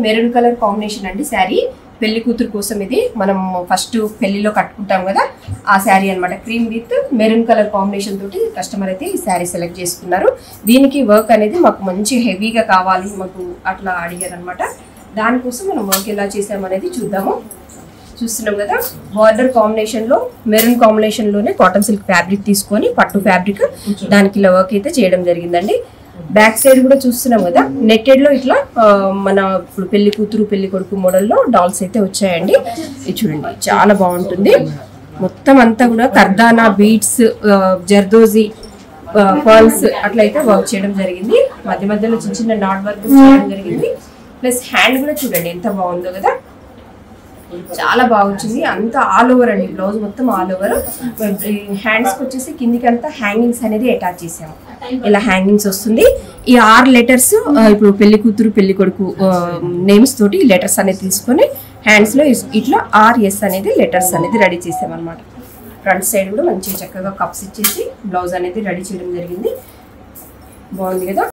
Maroon colour combination అండి శారీ. పెళ్లి కూతురు కోసం ఇది మనం ఫస్ట్ పెళ్లిలో కట్టుకుంటాం కదా ఆ శారీ అనమాట. Cream with maroon colour combination తోటి కస్టమర్ అయితే ఈ శారీ సెలెక్ట్ చేసుకున్నారు. దీనికి వర్క్ అనేది మాకు మంచి హెవీగా కావాలి మాకు అట్లా అడిగారు అనమాట. దానికోసం మనం వర్క్ ఎలా చేసామనేది చూద్దాము. చూస్తున్నాం కదా బార్డర్ కాంబినేషన్లో మెరూన్ కాంబినేషన్లోనే కాటన్ సిల్క్ ఫ్యాబ్రిక్ తీసుకొని పట్టు ఫ్యాబ్రిక్ దానికి ఇలా వర్క్ అయితే చేయడం జరిగిందండి. బ్యాక్ సైడ్ కూడా చూస్తున్నాం కదా నెట్టెడ్లో ఇట్లా మన ఇప్పుడు పెళ్లి కూతురు పెళ్లి కొడుకు మోడల్లో డాల్స్ అయితే వచ్చాయండి. ఇది చూడండి చాలా బాగుంటుంది. మొత్తం అంతా కూడా కర్దానా బీడ్స్ జర్దోజీ పర్ల్స్ అట్లయితే వర్క్ చేయడం జరిగింది. మధ్య మధ్యలో చిన్న చిన్న నాట్ వర్క్ చేయడం జరిగింది. ప్లస్ హ్యాండ్ కూడా చూడండి ఎంత బాగుందో కదా, చాలా బాగా వచ్చింది. అంతా ఆల్ ఓవర్ అండి, బ్లౌజ్ మొత్తం ఆల్ ఓవర్. హ్యాండ్స్కి వచ్చేసి కిందికి అంతా హ్యాంగింగ్స్ అనేది అటాచ్ చేసాము. ఇలా హ్యాంగింగ్స్ వస్తుంది. ఈ 6 లెటర్స్ ఇప్పుడు పెళ్లి కూతురు పెళ్లి కొడుకు నేమ్స్ తోటి లెటర్స్ అనేది తీసుకొని హ్యాండ్స్లో ఇట్లా RS అనేది లెటర్స్ అనేది రెడీ చేసామన్నమాట. ఫ్రంట్ సైడ్ కూడా మంచిగా చక్కగా కప్స్ ఇచ్చేసి బ్లౌజ్ అనేది రెడీ చేయడం జరిగింది. బాగుంది కదా.